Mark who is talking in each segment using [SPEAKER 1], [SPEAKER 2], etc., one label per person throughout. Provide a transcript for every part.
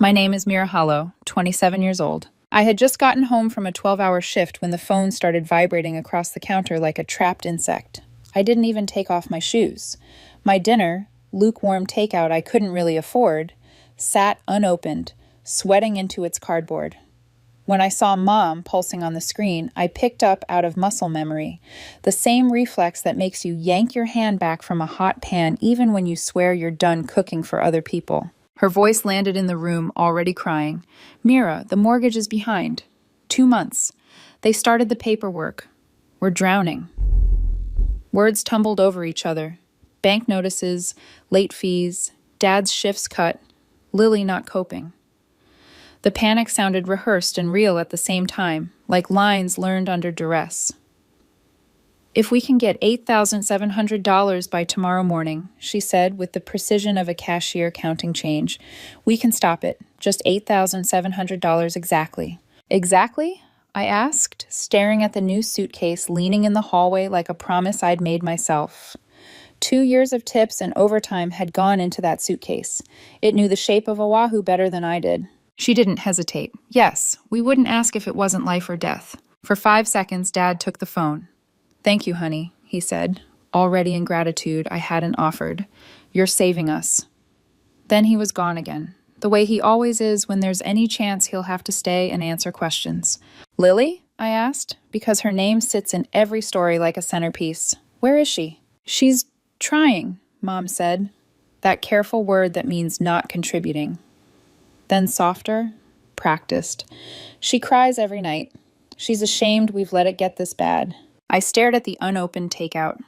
[SPEAKER 1] My name is Mira Hollow, 27 years old. I had just gotten home from a 12-hour shift when the phone started vibrating across the counter like a trapped insect. I didn't even take off my shoes. My dinner, lukewarm takeout I couldn't really afford, sat unopened, sweating into its cardboard. When I saw Mom pulsing on the screen, I picked up out of muscle memory, the same reflex that makes you yank your hand back from a hot pan even when you swear you're done cooking for other people. Her voice landed in the room, already crying. Mira, the mortgage is behind. 2 months. They started the paperwork. We're drowning. Words tumbled over each other. Bank notices, late fees, Dad's shifts cut, Lily not coping. The panic sounded rehearsed and real at the same time, like lines learned under duress. If we can get $8,700 by tomorrow morning, she said with the precision of a cashier counting change, we can stop it. Just $8,700 exactly. Exactly? I asked, staring at the new suitcase leaning in the hallway like a promise I'd made myself. 2 years of tips and overtime had gone into that suitcase. It knew the shape of Oahu better than I did. She didn't hesitate. Yes, we wouldn't ask if it wasn't life or death. For 5 seconds, Dad took the phone. Thank you, honey, he said, already in gratitude I hadn't offered. You're saving us. Then he was gone again, the way he always is when there's any chance he'll have to stay and answer questions. Lily? I asked, because her name sits in every story like a centerpiece. Where is she? She's trying, Mom said. That careful word that means not contributing. Then softer, practiced. She cries every night. She's ashamed we've let it get this bad. I stared at the unopened takeout.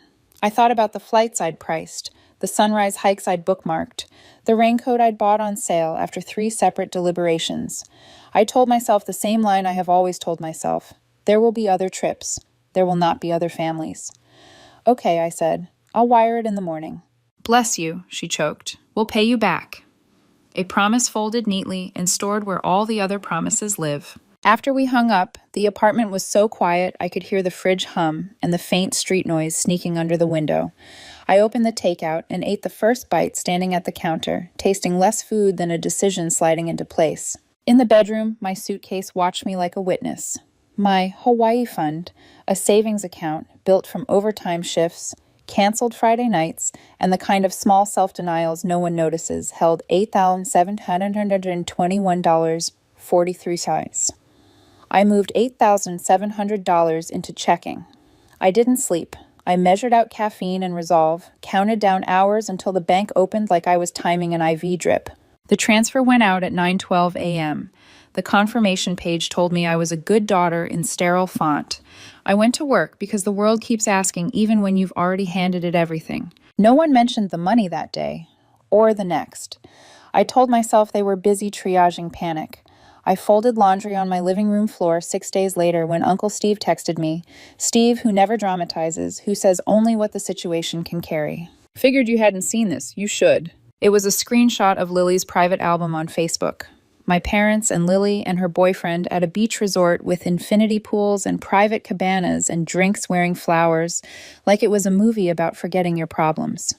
[SPEAKER 1] I thought about the flights I'd priced, the sunrise hikes I'd bookmarked, the raincoat I'd bought on sale after 3 separate deliberations. I told myself the same line I have always told myself. There will be other trips. There will not be other families. Okay, I said. I'll wire it in the morning. Bless you, she choked. We'll pay you back. A promise folded neatly and stored where all the other promises live. After we hung up, the apartment was so quiet I could hear the fridge hum and the faint street noise sneaking under the window. I opened the takeout and ate the first bite standing at the counter, tasting less food than a decision sliding into place. In the bedroom, my suitcase watched me like a witness. My Hawaii fund, a savings account built from overtime shifts, canceled Friday nights, and the kind of small self-denials no one notices, held $8,721.43. I moved $8,700 into checking. I didn't sleep. I measured out caffeine and resolve, counted down hours until the bank opened like I was timing an IV drip. The transfer went out at 9:12 a.m. The confirmation page told me I was a good daughter in sterile font. I went to work because the world keeps asking even when you've already handed it everything. No one mentioned the money that day, or the next. I told myself they were busy triaging panic. I folded laundry on my living room floor 6 days later when Uncle Steve texted me. Steve, who never dramatizes, who says only what the situation can carry. Figured you hadn't seen this. You should. It was a screenshot of Lily's private album on Facebook. My parents and Lily and her boyfriend at a beach resort with infinity pools and private cabanas and drinks wearing flowers, like it was a movie about forgetting your problems.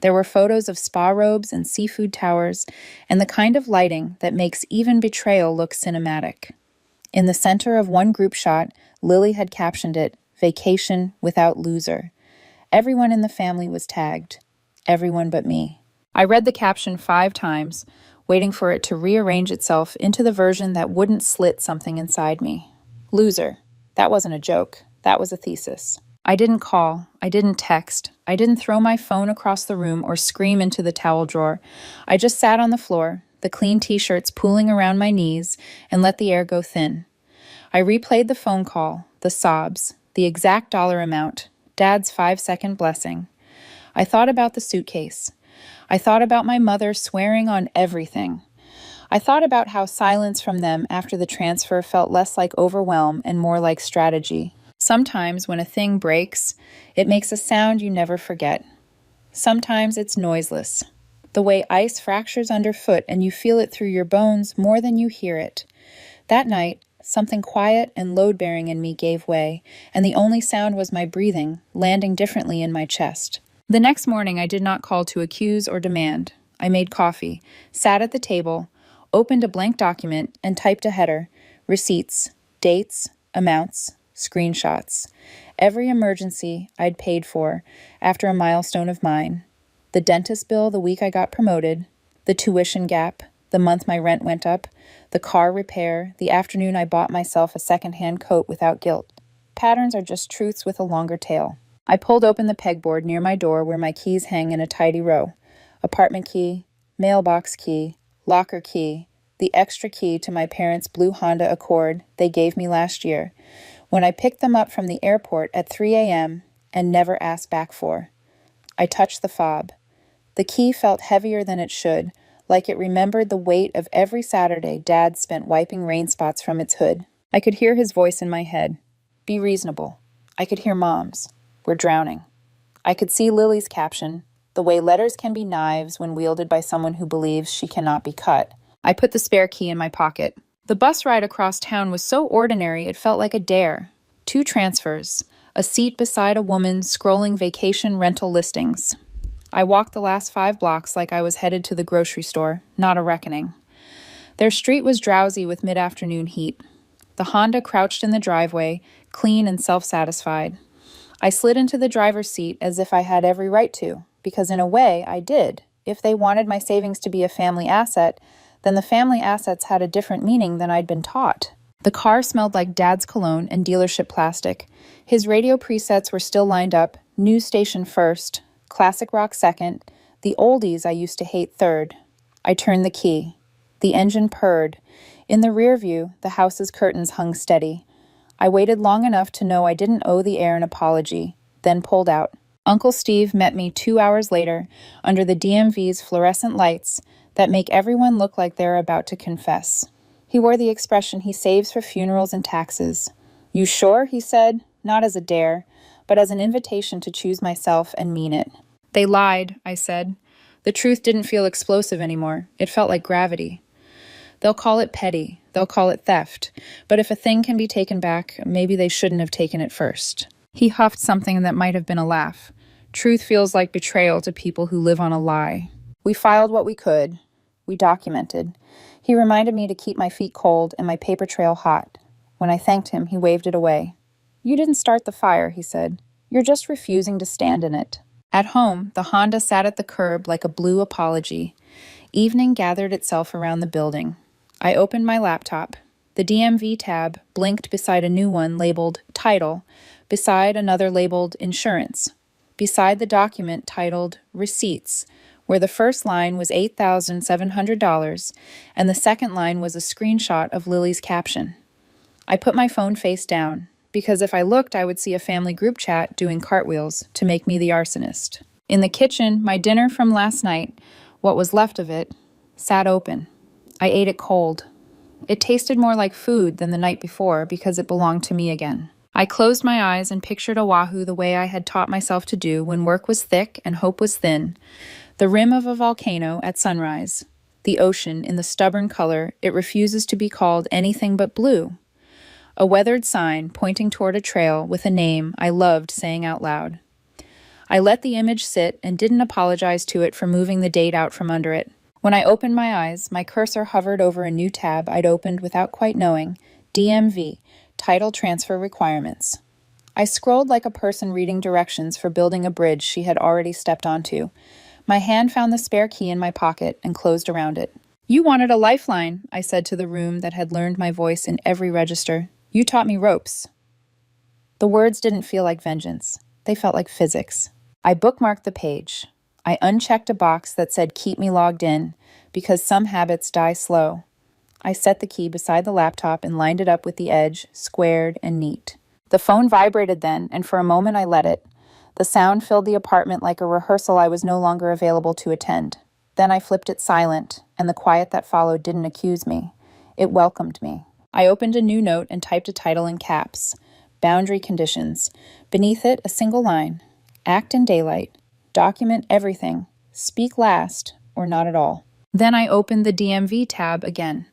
[SPEAKER 1] There were photos of spa robes and seafood towers, and the kind of lighting that makes even betrayal look cinematic. In the center of one group shot, Lily had captioned it, "Vacation without loser." Everyone in the family was tagged. Everyone but me. I read the caption 5 times, waiting for it to rearrange itself into the version that wouldn't slit something inside me. Loser. That wasn't a joke. That was a thesis. I didn't call. I didn't text. I didn't throw my phone across the room or scream into the towel drawer. I just sat on the floor, the clean t-shirts pooling around my knees, and let the air go thin. I replayed the phone call, the sobs, the exact dollar amount, Dad's 5-second blessing. I thought about the suitcase. I thought about my mother swearing on everything. I thought about how silence from them after the transfer felt less like overwhelm and more like strategy. Sometimes when a thing breaks, it makes a sound you never forget. Sometimes it's noiseless. The way ice fractures underfoot and you feel it through your bones more than you hear it. That night, something quiet and load-bearing in me gave way, and the only sound was my breathing, landing differently in my chest. The next morning I did not call to accuse or demand. I made coffee, sat at the table, opened a blank document, and typed a header: receipts, dates, amounts, screenshots. Every emergency I'd paid for after a milestone of mine. The dentist bill the week I got promoted, the tuition gap, the month my rent went up, the car repair, the afternoon I bought myself a secondhand coat without guilt. Patterns are just truths with a longer tail. I pulled open the pegboard near my door where my keys hang in a tidy row. Apartment key, mailbox key, locker key, the extra key to my parents' blue Honda Accord they gave me last year, when I picked them up from the airport at 3 a.m. and never asked back for. I touched the fob. The key felt heavier than it should, like it remembered the weight of every Saturday Dad spent wiping rain spots from its hood. I could hear his voice in my head. Be reasonable. I could hear Mom's. We're drowning. I could see Lily's caption, the way letters can be knives when wielded by someone who believes she cannot be cut. I put the spare key in my pocket. The bus ride across town was so ordinary it felt like a dare. 2 transfers, a seat beside a woman scrolling vacation rental listings. I walked the last 5 blocks like I was headed to the grocery store, not a reckoning. Their street was drowsy with mid-afternoon heat. The Honda crouched in the driveway, clean and self-satisfied. I slid into the driver's seat as if I had every right to, because in a way I did. If they wanted my savings to be a family asset, then the family assets had a different meaning than I'd been taught. The car smelled like Dad's cologne and dealership plastic. His radio presets were still lined up, news station first, classic rock second, the oldies I used to hate third. I turned the key. The engine purred. In the rear view, the house's curtains hung steady. I waited long enough to know I didn't owe the air an apology, then pulled out. Uncle Steve met me 2 hours later under the DMV's fluorescent lights that make everyone look like they're about to confess. He wore the expression he saves for funerals and taxes. You sure? He said, not as a dare, but as an invitation to choose myself and mean it. They lied, I said. The truth didn't feel explosive anymore. It felt like gravity. They'll call it petty. They'll call it theft. But if a thing can be taken back, maybe they shouldn't have taken it first. He huffed something that might have been a laugh. Truth feels like betrayal to people who live on a lie. We filed what we could. We documented. He reminded me to keep my feet cold and my paper trail hot. When I thanked him, he waved it away. You didn't start the fire, he said. You're just refusing to stand in it. At home, the Honda sat at the curb like a blue apology. Evening gathered itself around the building. I opened my laptop. The DMV tab blinked beside a new one labeled Title, beside another labeled Insurance, beside the document titled Receipts, where the first line was $8,700 and the second line was a screenshot of Lily's caption. I put my phone face down, because if I looked, I would see a family group chat doing cartwheels to make me the arsonist. In the kitchen, my dinner from last night, what was left of it, sat open. I ate it cold. It tasted more like food than the night before because it belonged to me again. I closed my eyes and pictured Oahu the way I had taught myself to do when work was thick and hope was thin. The rim of a volcano at sunrise. The ocean in the stubborn color it refuses to be called anything but blue. A weathered sign pointing toward a trail with a name I loved saying out loud. I let the image sit and didn't apologize to it for moving the date out from under it. When I opened my eyes, my cursor hovered over a new tab I'd opened without quite knowing, DMV, Title Transfer Requirements. I scrolled like a person reading directions for building a bridge she had already stepped onto. My hand found the spare key in my pocket and closed around it. You wanted a lifeline, I said to the room that had learned my voice in every register. You taught me ropes. The words didn't feel like vengeance. They felt like physics. I bookmarked the page. I unchecked a box that said keep me logged in, because some habits die slow. I set the key beside the laptop and lined it up with the edge, squared and neat. The phone vibrated then, and for a moment I let it. The sound filled the apartment like a rehearsal I was no longer available to attend. Then I flipped it silent, and the quiet that followed didn't accuse me. It welcomed me. I opened a new note and typed a title in caps. Boundary conditions. Beneath it, a single line. Act in daylight. Document everything. Speak last, or not at all. Then I opened the DMV tab again.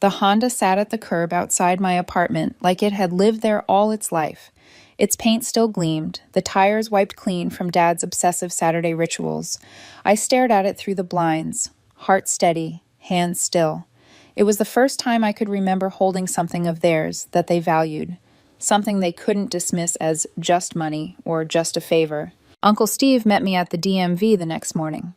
[SPEAKER 1] The Honda sat at the curb outside my apartment like it had lived there all its life. Its paint still gleamed, the tires wiped clean from Dad's obsessive Saturday rituals. I stared at it through the blinds, heart steady, hands still. It was the first time I could remember holding something of theirs that they valued, something they couldn't dismiss as just money or just a favor. Uncle Steve met me at the DMV the next morning.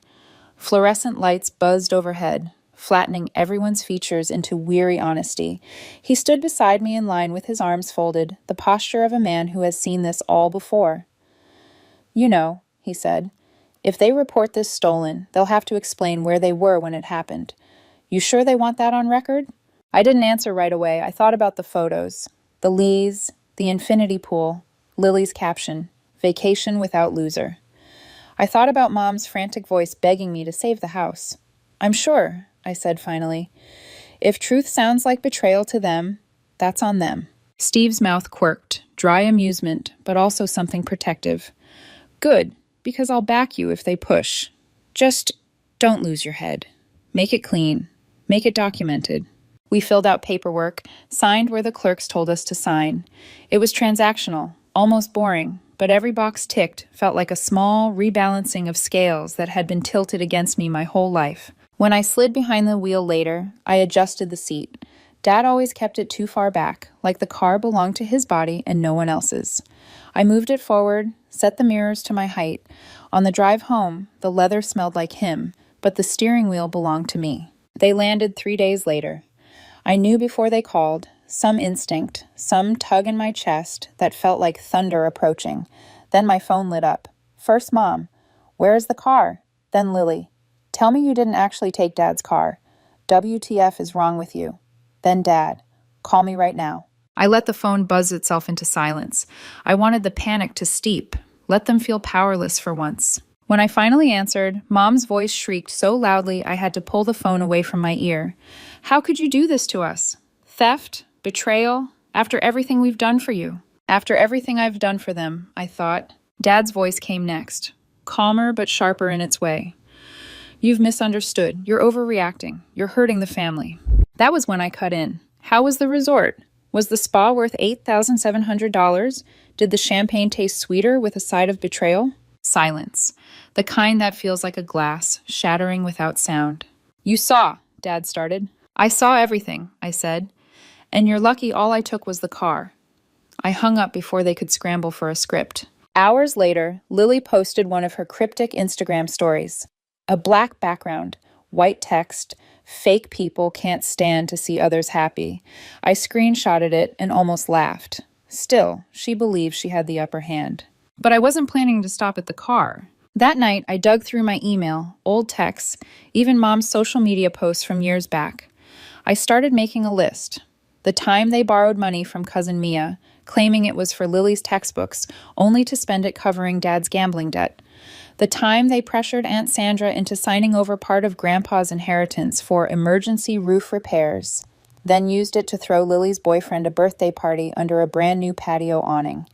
[SPEAKER 1] Fluorescent lights buzzed overhead, flattening everyone's features into weary honesty. He stood beside me in line with his arms folded, the posture of a man who has seen this all before. "You know," he said, "if they report this stolen, they'll have to explain where they were when it happened. You sure they want that on record?" I didn't answer right away. I thought about the photos. The Lees, the infinity pool, Lily's caption, "Vacation without loser." I thought about Mom's frantic voice begging me to save the house. "I'm sure," I said finally. "If truth sounds like betrayal to them, that's on them." Steve's mouth quirked, dry amusement, but also something protective. "Good, because I'll back you if they push. Just don't lose your head. Make it clean. Make it documented." We filled out paperwork, signed where the clerks told us to sign. It was transactional, almost boring, but every box ticked felt like a small rebalancing of scales that had been tilted against me my whole life. When I slid behind the wheel later, I adjusted the seat. Dad always kept it too far back, like the car belonged to his body and no one else's. I moved it forward, set the mirrors to my height. On the drive home, the leather smelled like him, but the steering wheel belonged to me. They landed 3 days later. I knew before they called, some instinct, some tug in my chest that felt like thunder approaching. Then my phone lit up. First Mom, "Where is the car?" Then Lily, "Tell me you didn't actually take Dad's car. WTF is wrong with you." Then Dad, "Call me right now." I let the phone buzz itself into silence. I wanted the panic to steep, let them feel powerless for once. When I finally answered, Mom's voice shrieked so loudly I had to pull the phone away from my ear. "How could you do this to us? Theft? Betrayal? After everything we've done for you?" "After everything I've done for them," I thought. Dad's voice came next, calmer but sharper in its way. "You've misunderstood. You're overreacting. You're hurting the family." That was when I cut in. How was the resort? Was the spa worth $8,700? Did the champagne taste sweeter with a side of betrayal? Silence. The kind that feels like a glass, shattering without sound. "You saw," Dad started. "I saw everything," I said. "And you're lucky all I took was the car." I hung up before they could scramble for a script. Hours later, Lily posted one of her cryptic Instagram stories. A black background, white text, "Fake people can't stand to see others happy." I screenshotted it and almost laughed. Still, she believed she had the upper hand. But I wasn't planning to stop at the car. That night, I dug through my email, old texts, even Mom's social media posts from years back. I started making a list. The time they borrowed money from cousin Mia, claiming it was for Lily's textbooks, only to spend it covering Dad's gambling debt. The time they pressured Aunt Sandra into signing over part of Grandpa's inheritance for emergency roof repairs, then used it to throw Lily's boyfriend a birthday party under a brand new patio awning.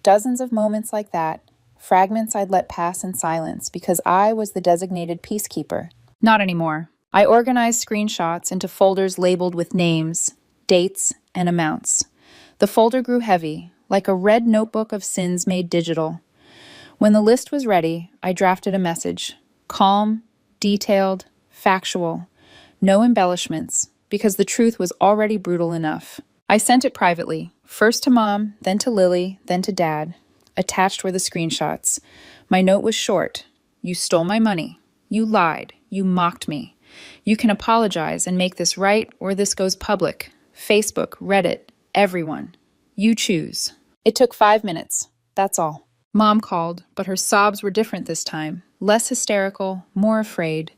[SPEAKER 1] Dozens of moments like that, fragments I'd let pass in silence because I was the designated peacekeeper. Not anymore. I organized screenshots into folders labeled with names, dates, and amounts. The folder grew heavy, like a red notebook of sins made digital. When the list was ready, I drafted a message. Calm, detailed, factual. No embellishments, because the truth was already brutal enough. I sent it privately, first to Mom, then to Lily, then to Dad. Attached were the screenshots. My note was short. "You stole my money. You lied. You mocked me. You can apologize and make this right, or this goes public. Facebook, Reddit, everyone. You choose." It took 5 minutes. That's all. Mom called, but her sobs were different this time. Less hysterical, more afraid.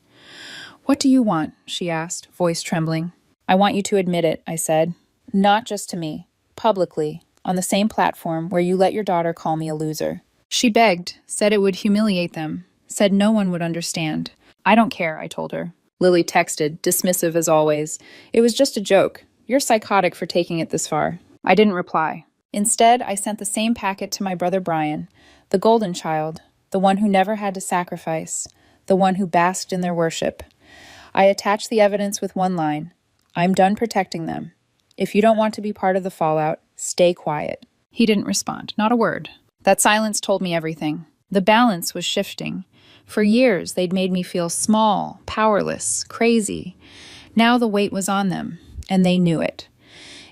[SPEAKER 1] "What do you want?" she asked, voice trembling. "I want you to admit it," I said. "Not just to me. Publicly. On the same platform where you let your daughter call me a loser." She begged, said it would humiliate them, said no one would understand. "I don't care," I told her. Lily texted, dismissive as always. "It was just a joke. You're psychotic for taking it this far." I didn't reply. Instead, I sent the same packet to my brother Brian, the golden child, the one who never had to sacrifice, the one who basked in their worship. I attached the evidence with one line. "I'm done protecting them. If you don't want to be part of the fallout, stay quiet." He didn't respond, not a word. That silence told me everything. The balance was shifting. For years, they'd made me feel small, powerless, crazy. Now the weight was on them, and they knew it.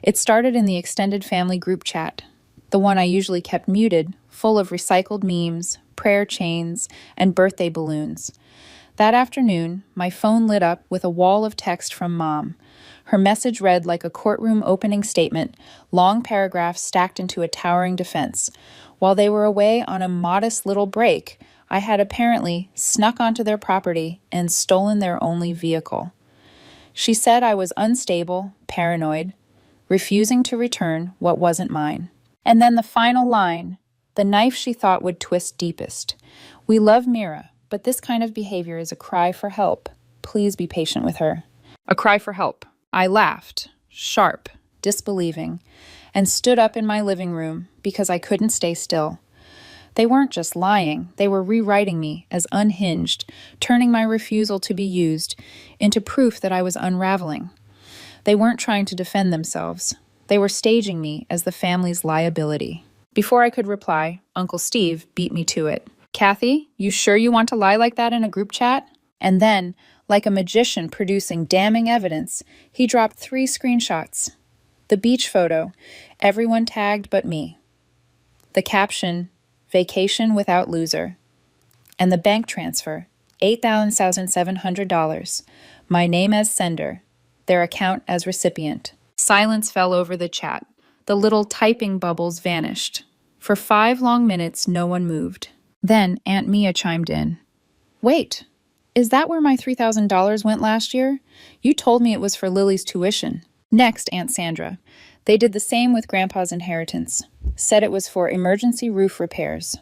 [SPEAKER 1] It started in the extended family group chat, the one I usually kept muted, full of recycled memes, prayer chains, and birthday balloons. That afternoon, my phone lit up with a wall of text from Mom. Her message read like a courtroom opening statement, long paragraphs stacked into a towering defense. While they were away on a modest little break, I had apparently snuck onto their property and stolen their only vehicle. She said I was unstable, paranoid, refusing to return what wasn't mine. And then the final line, the knife she thought would twist deepest. We love Mira, but this kind of behavior is a cry for help. Please be patient with her. A cry for help. I laughed, sharp, disbelieving, and stood up in my living room because I couldn't stay still. They weren't just lying, they were rewriting me as unhinged, turning my refusal to be used into proof that I was unraveling. They weren't trying to defend themselves. They were staging me as the family's liability. Before I could reply, Uncle Steve beat me to it. Kathy, you sure you want to lie like that in a group chat? And then, like a magician producing damning evidence, he dropped 3 screenshots. The beach photo, everyone tagged but me. The caption, vacation without loser. And the bank transfer, $8,700. My name as sender, their account as recipient. Silence fell over the chat. The little typing bubbles vanished. For 5 long minutes, no one moved. Then Aunt Mia chimed in. Wait, is that where my $3,000 went last year? You told me it was for Lily's tuition. Next, Aunt Sandra. They did the same with Grandpa's inheritance. Said it was for emergency roof repairs.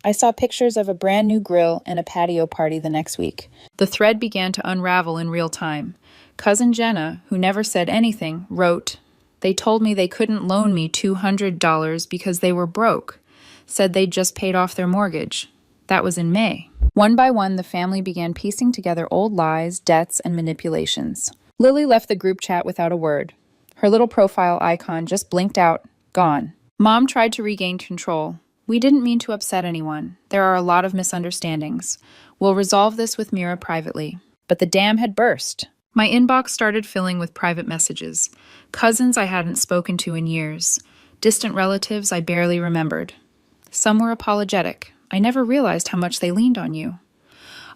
[SPEAKER 1] I saw pictures of a brand new grill and a patio party the next week. The thread began to unravel in real time. Cousin Jenna, who never said anything, wrote, They told me they couldn't loan me $200 because they were broke. Said they'd just paid off their mortgage. That was in May. One by one, the family began piecing together old lies, debts, and manipulations. Lily left the group chat without a word. Her little profile icon just blinked out, gone. Mom tried to regain control. We didn't mean to upset anyone. There are a lot of misunderstandings. We'll resolve this with Mira privately. But the dam had burst. My inbox started filling with private messages. Cousins I hadn't spoken to in years. Distant relatives I barely remembered. Some were apologetic. I never realized how much they leaned on you.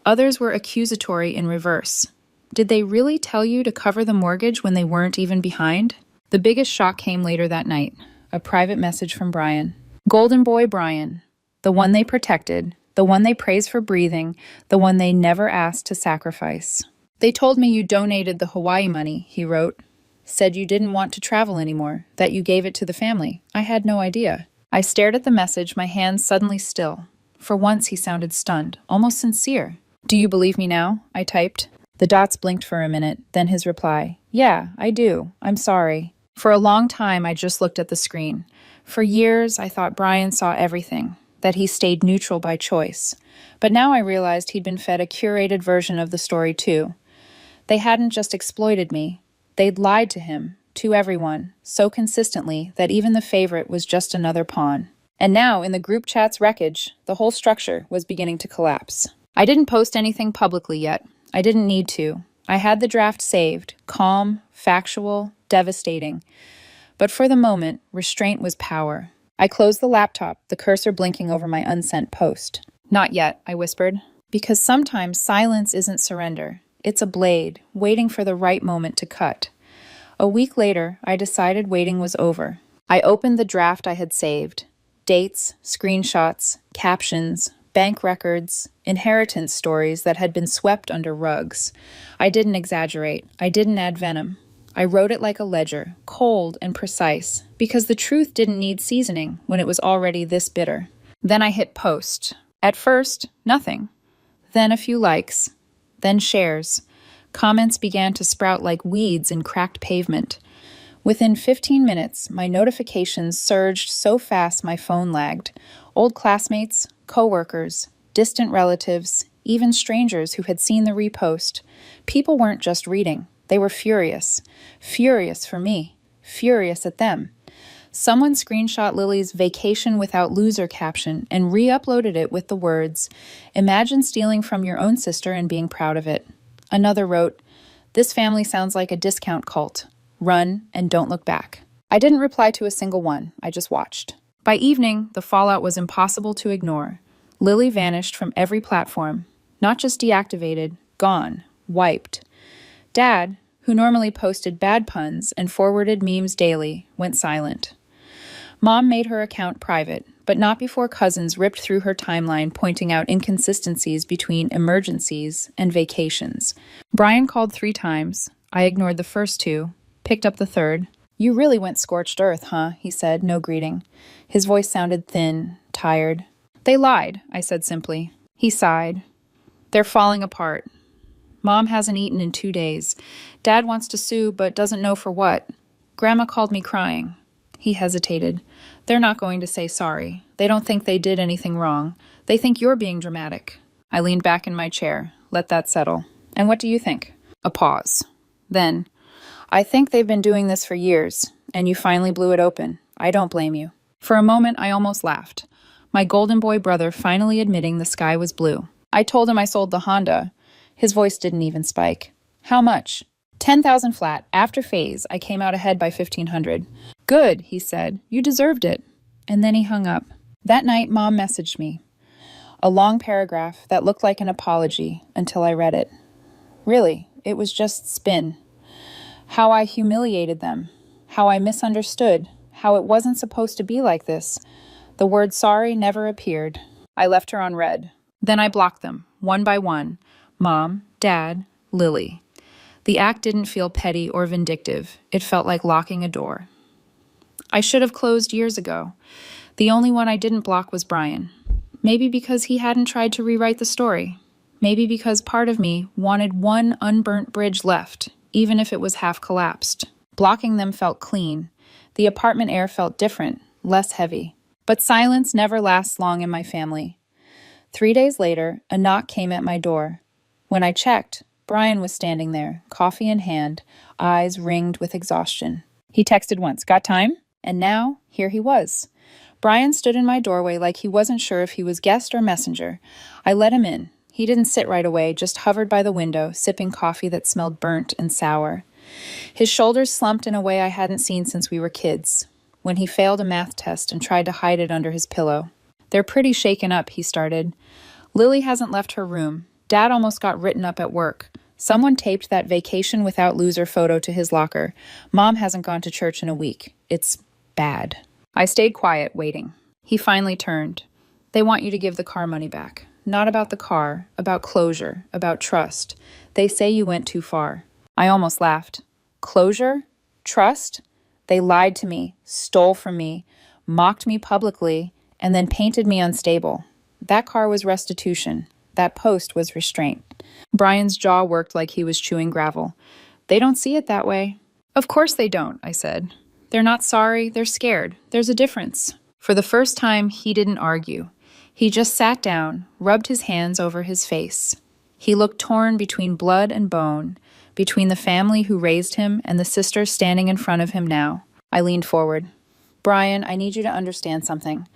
[SPEAKER 1] Others were accusatory in reverse. Did they really tell you to cover the mortgage when they weren't even behind? The biggest shock came later that night. A private message from Brian. Golden boy Brian. The one they protected. The one they praised for breathing. The one they never asked to sacrifice. They told me you donated the Hawaii money, he wrote. Said you didn't want to travel anymore, that you gave it to the family. I had no idea. I stared at the message, my hands suddenly still. For once he sounded stunned, almost sincere. Do you believe me now? I typed. The dots blinked for a minute, then his reply. Yeah, I do. I'm sorry. For a long time, I just looked at the screen. For years, I thought Brian saw everything, that he stayed neutral by choice. But now I realized he'd been fed a curated version of the story too. They hadn't just exploited me. They'd lied to him, to everyone, so consistently that even the favorite was just another pawn. And now, in the group chat's wreckage, the whole structure was beginning to collapse. I didn't post anything publicly yet. I didn't need to. I had the draft saved, calm, factual, devastating. But for the moment, restraint was power. I closed the laptop, the cursor blinking over my unsent post. Not yet, I whispered. Because sometimes silence isn't surrender. It's a blade, waiting for the right moment to cut. A week later, I decided waiting was over. I opened the draft I had saved. Dates, screenshots, captions, bank records, inheritance stories that had been swept under rugs. I didn't exaggerate. I didn't add venom. I wrote it like a ledger, cold and precise, because the truth didn't need seasoning when it was already this bitter. Then I hit post. At first, nothing. Then a few likes. Then shares. Comments began to sprout like weeds in cracked pavement. Within 15 minutes, my notifications surged so fast my phone lagged. Old classmates, coworkers, distant relatives, even strangers who had seen the repost. People weren't just reading. They were furious. Furious for me. Furious at them. Someone screenshot Lily's vacation without loser caption and re-uploaded it with the words, "Imagine stealing from your own sister and being proud of it." Another wrote, This family sounds like a discount cult. Run and don't look back. I didn't reply to a single one. I just watched. By evening, the fallout was impossible to ignore. Lily vanished from every platform. Not just deactivated, gone, wiped. Dad, who normally posted bad puns and forwarded memes daily, went silent. Mom made her account private, but not before cousins ripped through her timeline pointing out inconsistencies between emergencies and vacations. Brian called 3 times. I ignored the first 2, picked up the third. "You really went scorched earth, huh?" he said, no greeting. His voice sounded thin, tired. "They lied," I said simply. He sighed. "They're falling apart. Mom hasn't eaten in 2 days. Dad wants to sue, but doesn't know for what. Grandma called me crying." He hesitated. "They're not going to say sorry. They don't think they did anything wrong. They think you're being dramatic." I leaned back in my chair, let that settle. "And what do you think?" A pause. Then, "I think they've been doing this for years, and you finally blew it open. I don't blame you." For a moment, I almost laughed. My golden boy brother finally admitting the sky was blue. I told him I sold the Honda. His voice didn't even spike. "How much?" 10,000 flat. After phase, I came out ahead by 1,500. "Good," he said. "You deserved it." And then he hung up. That night, Mom messaged me. A long paragraph that looked like an apology until I read it. Really, it was just spin. How I humiliated them. How I misunderstood. How it wasn't supposed to be like this. The word sorry never appeared. I left her on red. Then I blocked them, one by one. Mom, Dad, Lily. The act didn't feel petty or vindictive. It felt like locking a door. I should have closed years ago. The only one I didn't block was Brian. Maybe because he hadn't tried to rewrite the story. Maybe because part of me wanted one unburnt bridge left, even if it was half collapsed. Blocking them felt clean. The apartment air felt different, less heavy. But silence never lasts long in my family. 3 days later, a knock came at my door. When I checked, Brian was standing there, coffee in hand, eyes ringed with exhaustion. He texted once, "Got time?" And now, here he was. Brian stood in my doorway like he wasn't sure if he was guest or messenger. I let him in. He didn't sit right away, just hovered by the window, sipping coffee that smelled burnt and sour. His shoulders slumped in a way I hadn't seen since we were kids, when he failed a math test and tried to hide it under his pillow. "They're pretty shaken up," he started. "Lily hasn't left her room. Dad almost got written up at work. Someone taped that vacation without loser photo to his locker. Mom hasn't gone to church in a week. It's bad." I stayed quiet, waiting. He finally turned. "They want you to give the car money back. Not about the car, about closure, about trust. They say you went too far." I almost laughed. Closure? Trust? They lied to me, stole from me, mocked me publicly, and then painted me unstable. That car was restitution. That post was restraint. Brian's jaw worked like he was chewing gravel. "They don't see it that way." "Of course they don't," I said. "They're not sorry, they're scared. There's a difference." For the first time, he didn't argue. He just sat down, rubbed his hands over his face. He looked torn between blood and bone, between the family who raised him and the sister standing in front of him now. I leaned forward. "Brian, I need you to understand something.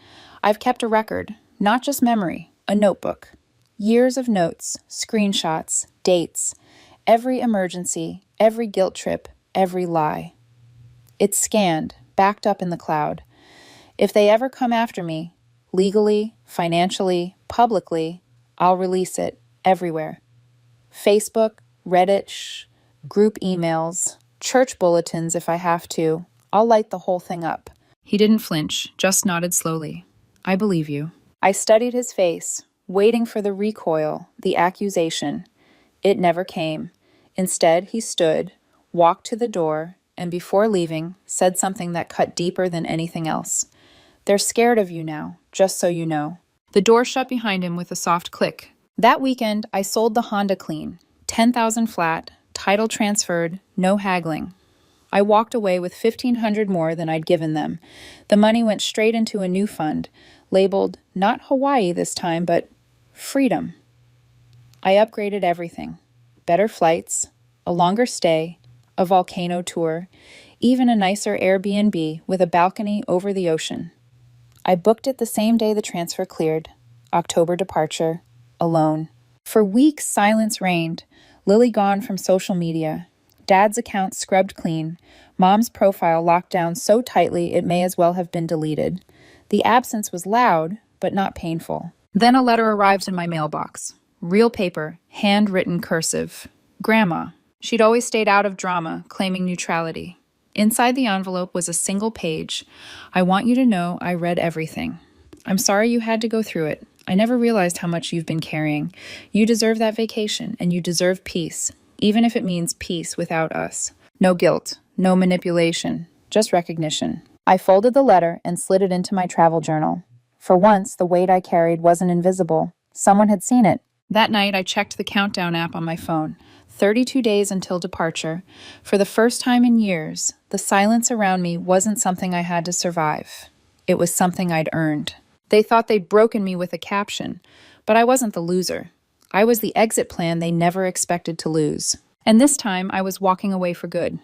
[SPEAKER 1] I've kept a record, not just memory, a notebook. Years of notes, screenshots, dates, every emergency, every guilt trip, every lie. It's scanned, backed up in the cloud. If they ever come after me, legally, financially, publicly, I'll release it everywhere. Facebook, Reddit, group emails, church bulletins if I have to. I'll light the whole thing up." He didn't flinch, just nodded slowly. "I believe you." I studied his face, waiting for the recoil, the accusation. It never came. Instead, he stood, walked to the door, and before leaving, said something that cut deeper than anything else. "They're scared of you now, just so you know." The door shut behind him with a soft click. That weekend, I sold the Honda clean. 10,000 flat, title transferred, no haggling. I walked away with 1,500 more than I'd given them. The money went straight into a new fund, labeled not Hawaii this time, but freedom. I upgraded everything. Better flights, a longer stay, a volcano tour, even a nicer Airbnb with a balcony over the ocean. I booked it the same day the transfer cleared. October departure, alone. For weeks, silence reigned. Lily gone from social media. Dad's account scrubbed clean, Mom's profile locked down so tightly it may as well have been deleted. The absence was loud, but not painful. Then a letter arrived in my mailbox. Real paper, handwritten cursive. Grandma. She'd always stayed out of drama, claiming neutrality. Inside the envelope was a single page. I want you to know I read everything. I'm sorry you had to go through it. I never realized how much you've been carrying. You deserve that vacation, and you deserve peace, even if it means peace without us. No guilt, no manipulation, just recognition. I folded the letter and slid it into my travel journal. For once, the weight I carried wasn't invisible. Someone had seen it. That night, I checked the countdown app on my phone. 32 days until departure. For the first time in years, the silence around me wasn't something I had to survive. It was something I'd earned. They thought they'd broken me with a caption, but I wasn't the loser. I was the exit plan they never expected to lose. And this time, I was walking away for good.